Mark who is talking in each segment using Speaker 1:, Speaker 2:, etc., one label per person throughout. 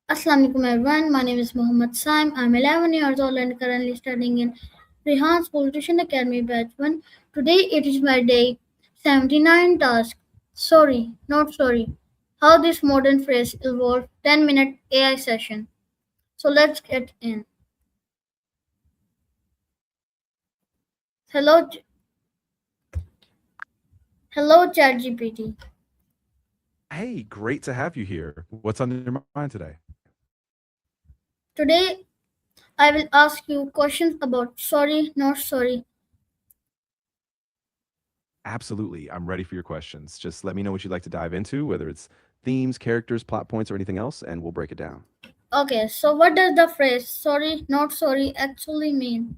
Speaker 1: Assalamu alaikum everyone. My name is Muhammad Saim. I'm 11 years old and currently studying in Rehan School Tuition Academy Batch 1. Today it is my day 79 task. Sorry, not sorry. How this modern phrase evolved 10-minute AI session. So let's get in. Hello, hello ChatGPT.
Speaker 2: Hey, great to have you here. What's on your mind today?
Speaker 1: Today I will ask you questions about sorry, not sorry.
Speaker 2: Absolutely. I'm ready for your questions. Just let me know what you'd like to dive into, whether it's themes, characters, plot points, or anything else, and we'll break it down.
Speaker 1: Okay, so what does the phrase sorry, not sorry actually mean?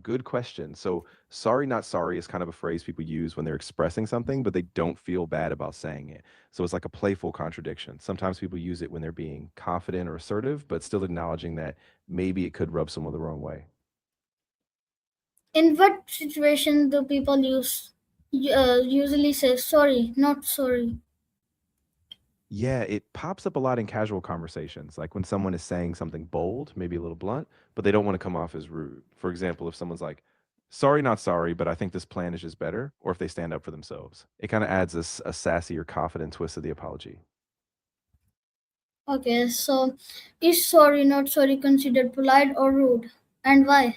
Speaker 2: Good question. So, sorry, not sorry is kind of a phrase people use when they're expressing something, but they don't feel bad about saying it. So, it's like a playful contradiction. Sometimes people use it when they're being confident or assertive, but still acknowledging that maybe it could rub someone the wrong way.
Speaker 1: In what situation do people usually say sorry, not sorry?
Speaker 2: Yeah, it pops up a lot in casual conversations, like when someone is saying something bold, maybe a little blunt, but they don't want to come off as rude. For example, if someone's like, sorry, not sorry, but I think this plan is just better, or if they stand up for themselves, it kind of adds a sassy or confident twist to the apology.
Speaker 1: Okay, so is sorry, not sorry considered polite or rude? And why?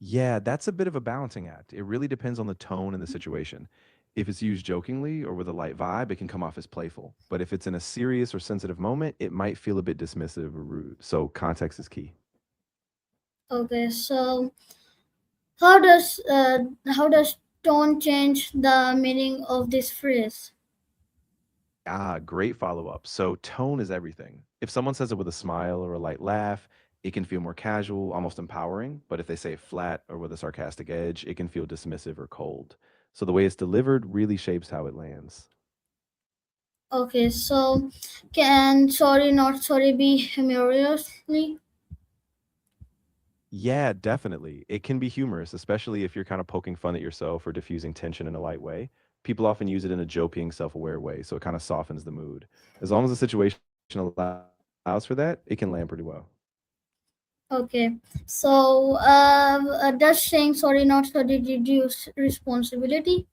Speaker 2: Yeah, that's a bit of a balancing act. It really depends on the tone and the situation. If it's used jokingly or with a light vibe, it can come off as playful. But if it's in a serious or sensitive moment, it might feel a bit dismissive or rude. So context is key.
Speaker 1: Okay, so how does tone change the meaning of this phrase?
Speaker 2: Great follow up. So, tone is everything. If someone says it with a smile or a light laugh, it can feel more casual, almost empowering. But if they say it flat or with a sarcastic edge, it can feel dismissive or cold. So, the way it's delivered really shapes how it lands.
Speaker 1: Okay, so can sorry, not sorry be humorously?
Speaker 2: Yeah, definitely. It can be humorous, especially if you're kind of poking fun at yourself or diffusing tension in a light way. People often use it in a joking, self aware way. So, it kind of softens the mood. As long as the situation allows for that, it can land pretty well.
Speaker 1: Okay, so does saying sorry, not sorry reduce responsibility?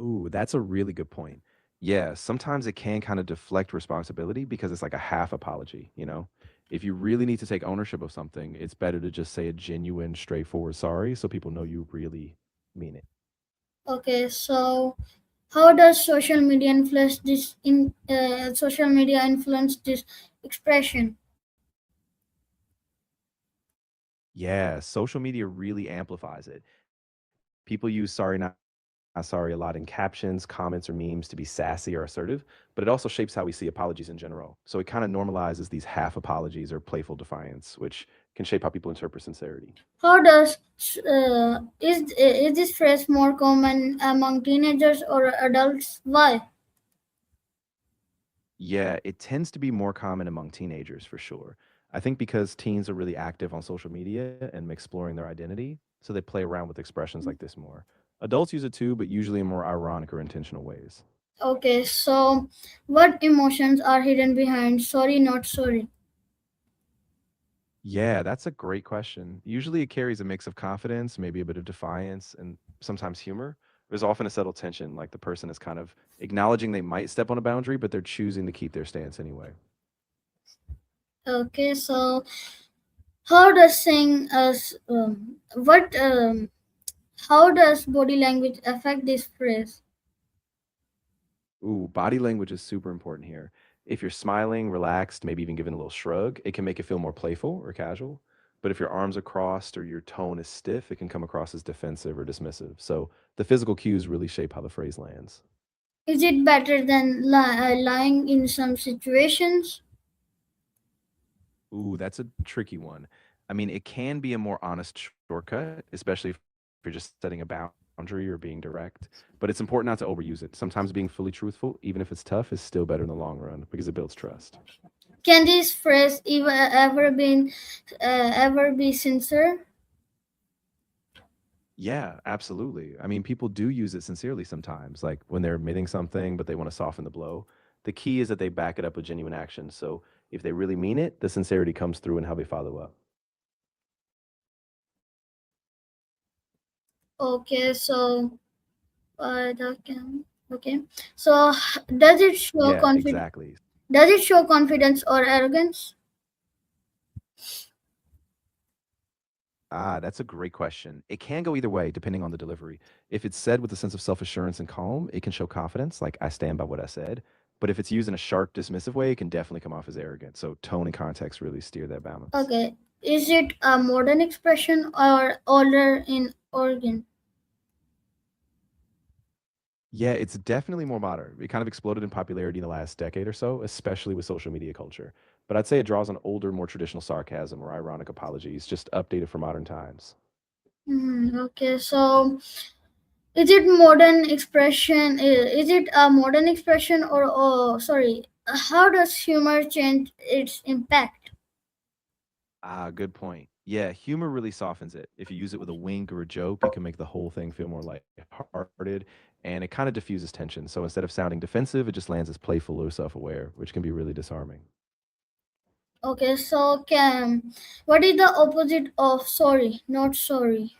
Speaker 2: Ooh, that's a really good point. Yeah, sometimes it can kind of deflect responsibility because it's like a half apology, you know? If you really need to take ownership of something, it's better to just say a genuine, straightforward sorry so people know you really mean it.
Speaker 1: Okay, so how does social media influence this expression?
Speaker 2: Yeah, social media really amplifies it. People use sorry, not sorry a lot in captions, comments, or memes to be sassy or assertive, but it also shapes how we see apologies in general. So it kind of normalizes these half apologies or playful defiance, which can shape how people interpret sincerity.
Speaker 1: How does is this phrase more common among teenagers or adults? Why?
Speaker 2: Yeah, it tends to be more common among teenagers for sure. I think because teens are really active on social media and exploring their identity, so they play around with expressions like this more. Adults use it too, but usually in more ironic or intentional ways.
Speaker 1: Okay, so what emotions are hidden behind sorry, not sorry?
Speaker 2: Yeah, that's a great question. Usually it carries a mix of confidence, maybe a bit of defiance, and sometimes humor. There's often a subtle tension, like the person is kind of acknowledging they might step on a boundary, but they're choosing to keep their stance anyway.
Speaker 1: Okay, so how does saying us what how does body language affect this phrase?
Speaker 2: Ooh, body language is super important here. If you're smiling, relaxed, maybe even giving a little shrug, it can make it feel more playful or casual. But if your arms are crossed or your tone is stiff, it can come across as defensive or dismissive. So the physical cues really shape how the phrase lands.
Speaker 1: Is it better than lying in some situations?
Speaker 2: Ooh, that's a tricky one. I mean, it can be a more honest shortcut, especially if you're just setting a boundary or being direct. But it's important not to overuse it. Sometimes being fully truthful, even if it's tough, is still better in the long run because it builds trust.
Speaker 1: Can this phrase ever be sincere?
Speaker 2: Yeah, absolutely. I mean, people do use it sincerely sometimes, like when they're admitting something, but they want to soften the blow. The key is that they back it up with genuine action. So if they really mean it, the sincerity comes through in how they follow up.
Speaker 1: Okay, so okay. So does it show
Speaker 2: Yeah,
Speaker 1: confidence?
Speaker 2: exactly.
Speaker 1: Does it show confidence or arrogance?
Speaker 2: That's a great question. It can go either way depending on the delivery. If it's said with a sense of self assurance and calm, it can show confidence, like I stand by what I said. But if it's used in a sharp, dismissive way, it can definitely come off as arrogant. So tone and context really steer that balance.
Speaker 1: Okay. Is it a modern expression or older in origin?
Speaker 2: Yeah, it's definitely more modern. It kind of exploded in popularity in the last decade or so, especially with social media culture. But I'd say it draws on older, more traditional sarcasm or ironic apologies, just updated for modern times.
Speaker 1: Okay, so is it modern expression? Is it a modern expression or oh, sorry? How does humor change its impact?
Speaker 2: Good point. Yeah, humor really softens it. If you use it with a wink or a joke, it can make the whole thing feel more lighthearted and it kind of diffuses tension. So instead of sounding defensive, it just lands as playful or self aware, which can be really disarming.
Speaker 1: Okay, so can what is the opposite of sorry? Not sorry.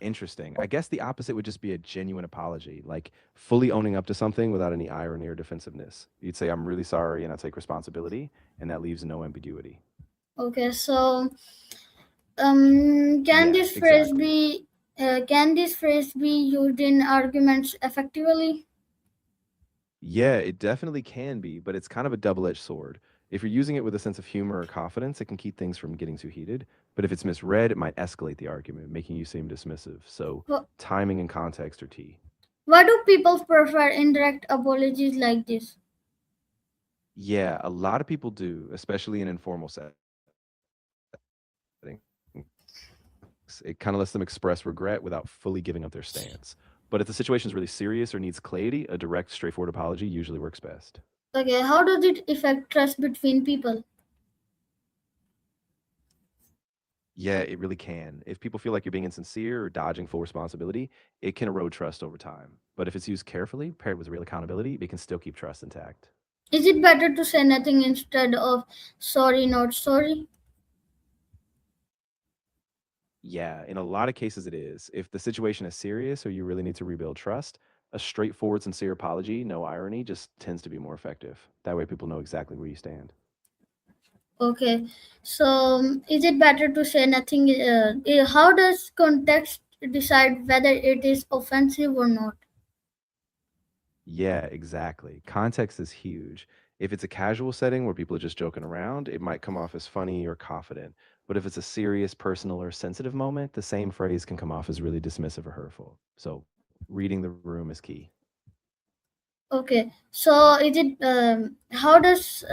Speaker 2: Interesting. I guess the opposite would just be a genuine apology, like fully owning up to something without any irony or defensiveness. You'd say, I'm really sorry and I take responsibility, and that leaves no ambiguity.
Speaker 1: Okay, so can
Speaker 2: Yeah,
Speaker 1: this phrase
Speaker 2: exactly.
Speaker 1: be used in arguments effectively?
Speaker 2: Yeah, it definitely can be, but it's kind of a double-edged sword. If you're using it with a sense of humor or confidence, it can keep things from getting too heated. But if it's misread, it might escalate the argument, making you seem dismissive. So
Speaker 1: Wh-
Speaker 2: timing and context are key.
Speaker 1: Why do people prefer indirect apologies like this?
Speaker 2: Yeah, a lot of people do, especially in informal settings. It kind of lets them express regret without fully giving up their stance. But if the situation is really serious or needs clarity, a direct, straightforward apology usually works best.
Speaker 1: Okay, how does it affect trust between people?
Speaker 2: Yeah, it really can. If people feel like you're being insincere or dodging full responsibility, it can erode trust over time. But if it's used carefully, paired with real accountability, it can still keep trust intact.
Speaker 1: Is it better to say nothing instead of sorry, not sorry?
Speaker 2: Yeah, in a lot of cases, it is. If the situation is serious or you really need to rebuild trust, a straightforward, sincere apology, no irony, just tends to be more effective. That way, people know exactly where you stand.
Speaker 1: Okay, so is it better to say nothing? How does context decide whether it is offensive or not?
Speaker 2: Yeah, exactly. Context is huge. If it's a casual setting where people are just joking around, it might come off as funny or confident. But if it's a serious, personal, or sensitive moment, the same phrase can come off as really dismissive or hurtful. So, reading the room is key.
Speaker 1: Okay, so is it how does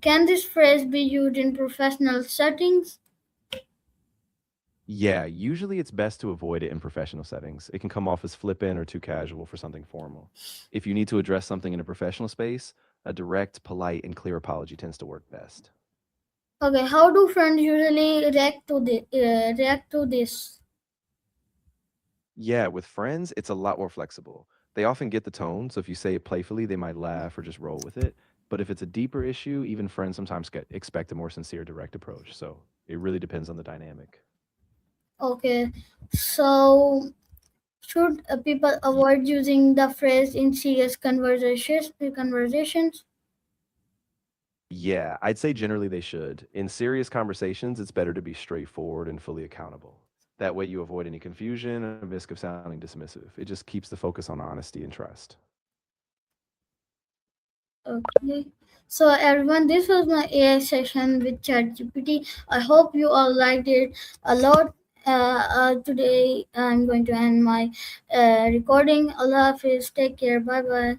Speaker 1: can this phrase be used in professional settings?
Speaker 2: Yeah, usually it's best to avoid it in professional settings. It can come off as flippant or too casual for something formal. If you need to address something in a professional space, a direct, polite, and clear apology tends to work best.
Speaker 1: Okay, how do friends usually react to this?
Speaker 2: Yeah, with friends, it's a lot more flexible. They often get the tone, so if you say it playfully, they might laugh or just roll with it. But if it's a deeper issue, even friends sometimes expect a more sincere, direct approach. So it really depends on the dynamic.
Speaker 1: Okay, so should people avoid using the phrase in serious conversations?
Speaker 2: Yeah, I'd say generally they should. In serious conversations, it's better to be straightforward and fully accountable. That way, you avoid any confusion and risk of sounding dismissive. It just keeps the focus on honesty and trust.
Speaker 1: Okay. So everyone, this was my AI session with ChatGPT. I hope you all liked it a lot. Today I'm going to end my recording. Allah Hafiz. Take care. Bye bye.